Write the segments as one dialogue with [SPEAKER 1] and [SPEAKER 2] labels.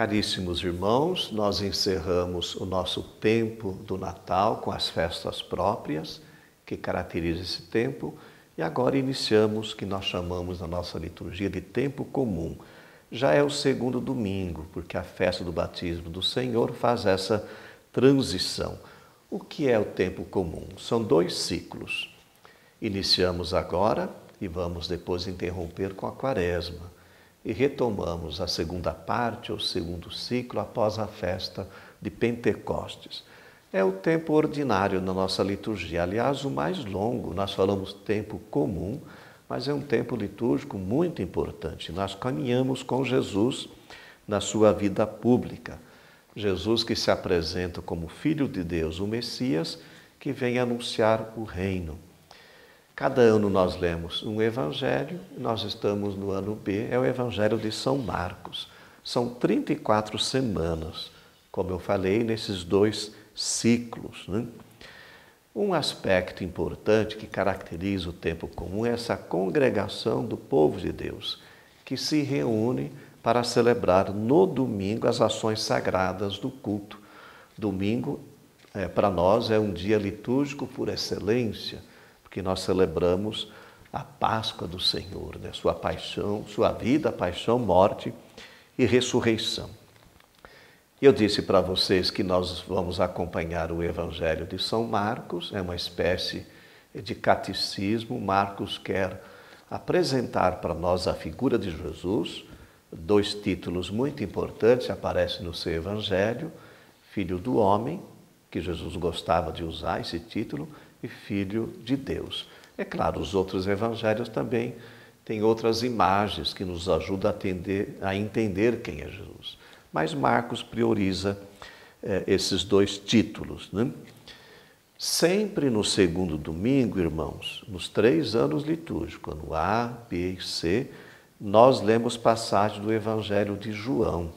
[SPEAKER 1] Caríssimos irmãos, nós encerramos o nosso tempo do Natal com as festas próprias que caracterizam esse tempo e agora iniciamos o que nós chamamos na nossa liturgia de tempo comum. Já é o segundo domingo, porque a festa do batismo do Senhor faz essa transição. O que é o tempo comum? São 2 ciclos. Iniciamos agora e vamos depois interromper com a Quaresma. E retomamos a segunda parte, ou segundo ciclo, após a festa de Pentecostes. É o tempo ordinário na nossa liturgia, aliás, o mais longo. Nós falamos tempo comum, mas é um tempo litúrgico muito importante. Nós caminhamos com Jesus na sua vida pública. Jesus que se apresenta como Filho de Deus, o Messias, que vem anunciar o reino. Cada ano nós lemos um evangelho, nós estamos no ano B, é o evangelho de São Marcos. São 34 semanas, como eu falei, nesses 2 ciclos, né? Um aspecto importante que caracteriza o tempo comum é essa congregação do povo de Deus, que se reúne para celebrar no domingo as ações sagradas do culto. Domingo, para nós, é um dia litúrgico por excelência, porque nós celebramos a Páscoa do Senhor, né? Sua paixão, sua vida, paixão, morte e ressurreição. Eu disse para vocês que nós vamos acompanhar o Evangelho de São Marcos, é uma espécie de catecismo. Marcos quer apresentar para nós a figura de Jesus. 2 títulos muito importantes aparecem no seu Evangelho: Filho do Homem, que Jesus gostava de usar esse título, e Filho de Deus. É claro, os outros evangelhos também têm outras imagens que nos ajudam a entender quem é Jesus. Mas Marcos prioriza esses 2 títulos, né? Sempre no segundo domingo, irmãos, nos 3 anos litúrgicos, ano A, B e C, nós lemos passagem do Evangelho de João.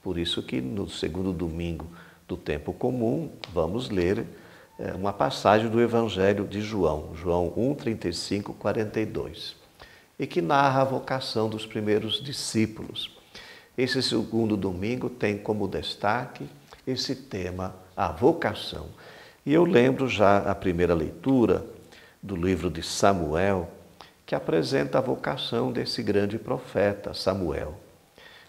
[SPEAKER 1] Por isso que no segundo domingo do tempo comum, vamos ler uma passagem do Evangelho de João, João 1, 35, 42, e que narra a vocação dos primeiros discípulos. Esse segundo domingo tem como destaque esse tema, a vocação. E eu lembro já a primeira leitura do livro de Samuel, que apresenta a vocação desse grande profeta, Samuel.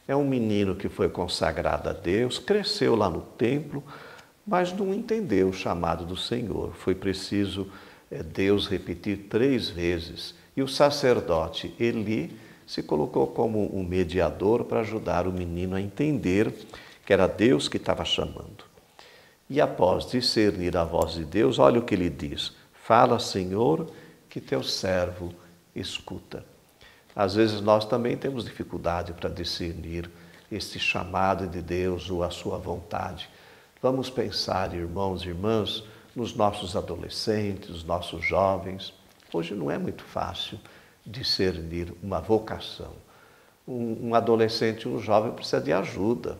[SPEAKER 1] É um menino que foi consagrado a Deus, cresceu lá no templo, mas não entendeu o chamado do Senhor. Foi preciso Deus repetir 3 vezes. E o sacerdote Eli se colocou como um mediador para ajudar o menino a entender que era Deus que estava chamando. E após discernir a voz de Deus, olha o que ele diz: fala, Senhor, que teu servo escuta. Às vezes nós também temos dificuldade para discernir este chamado de Deus ou a sua vontade. Vamos pensar, irmãos e irmãs, nos nossos adolescentes, nos nossos jovens. Hoje não é muito fácil discernir uma vocação. Um adolescente, um jovem precisa de ajuda,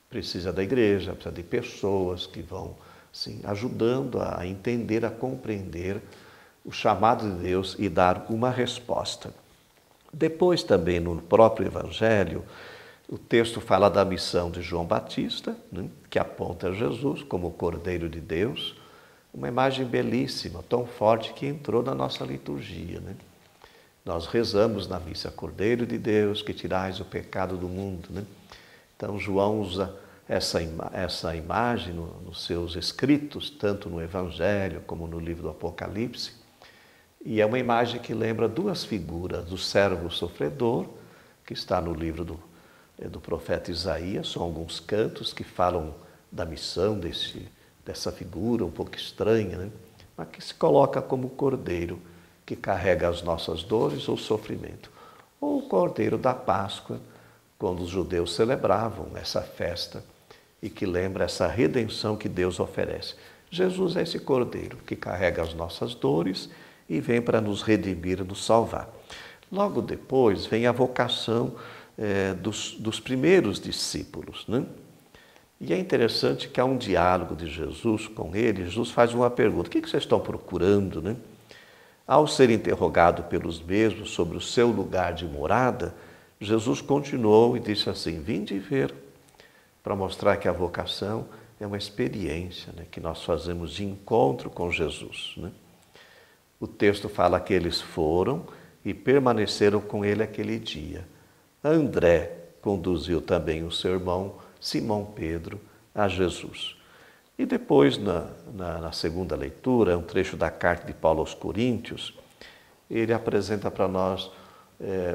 [SPEAKER 1] precisa da igreja, precisa de pessoas que vão assim, ajudando a entender, a compreender o chamado de Deus e dar uma resposta. Depois também no próprio Evangelho, o texto fala da missão de João Batista, né, que aponta a Jesus como o Cordeiro de Deus, uma imagem belíssima, tão forte que entrou na nossa liturgia, né? Nós rezamos na missa: Cordeiro de Deus, que tirais o pecado do mundo, né? Então João usa essa imagem nos seus escritos, tanto no Evangelho como no livro do Apocalipse, e é uma imagem que lembra 2 figuras: do servo sofredor, que está no livro do profeta Isaías. São alguns cantos que falam da missão dessa figura um pouco estranha, né? Mas que se coloca como cordeiro que carrega as nossas dores ou sofrimento. Ou o cordeiro da Páscoa, quando os judeus celebravam essa festa e que lembra essa redenção que Deus oferece. Jesus é esse cordeiro que carrega as nossas dores e vem para nos redimir, nos salvar. Logo depois vem a vocação dos primeiros discípulos, né? E é interessante que há um diálogo de Jesus com ele. Jesus faz uma pergunta: o que vocês estão procurando, né? Ao ser interrogado pelos mesmos sobre o seu lugar de morada, Jesus continuou e disse assim: vinde ver. para mostrar que a vocação é uma experiência, né, que nós fazemos de encontro com Jesus, né? O texto fala que eles foram e permaneceram com ele aquele dia. André conduziu também o seu irmão Simão Pedro a Jesus. E depois, na segunda leitura, um trecho da carta de Paulo aos Coríntios, ele apresenta para nós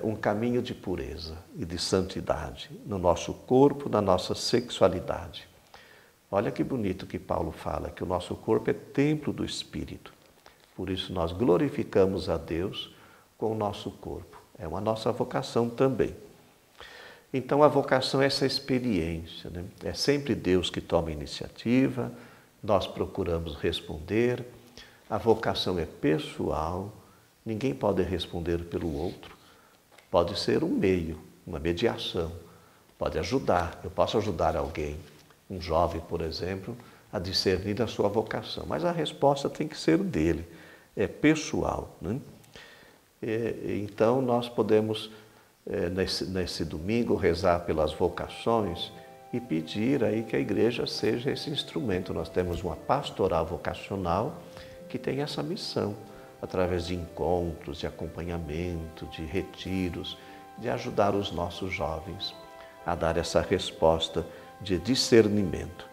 [SPEAKER 1] um caminho de pureza e de santidade no nosso corpo, na nossa sexualidade. Olha que bonito que Paulo fala, que o nosso corpo é templo do Espírito. Por isso nós glorificamos a Deus com o nosso corpo. É uma nossa vocação também. Então a vocação é essa experiência, né? É sempre Deus que toma a iniciativa, nós procuramos responder. A vocação é pessoal, ninguém pode responder pelo outro. Pode ser um meio, uma mediação, pode ajudar. Eu posso ajudar alguém, um jovem, por exemplo, a discernir a sua vocação, mas a resposta tem que ser dele, é pessoal, né? Então nós podemos, nesse domingo, rezar pelas vocações e pedir aí que a igreja seja esse instrumento. Nós temos uma pastoral vocacional que tem essa missão, através de encontros, de acompanhamento, de retiros, de ajudar os nossos jovens a dar essa resposta de discernimento.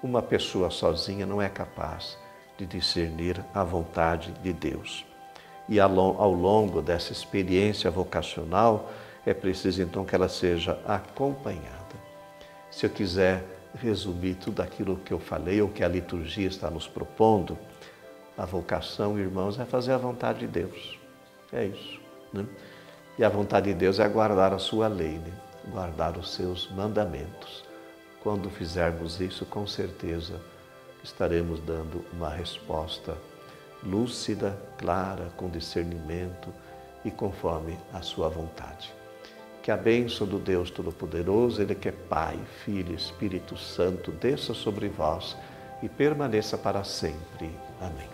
[SPEAKER 1] Uma pessoa sozinha não é capaz de discernir a vontade de Deus. E ao longo dessa experiência vocacional, é preciso então que ela seja acompanhada. Se eu quiser resumir tudo aquilo que eu falei, ou que a liturgia está nos propondo, a vocação, irmãos, é fazer a vontade de Deus. É isso, né? E a vontade de Deus é guardar a sua lei, né? Guardar os seus mandamentos. Quando fizermos isso, com certeza estaremos dando uma resposta lúcida, clara, com discernimento e conforme a sua vontade. Que a bênção do Deus Todo-Poderoso, Ele que é Pai, Filho e Espírito Santo, desça sobre vós e permaneça para sempre. Amém.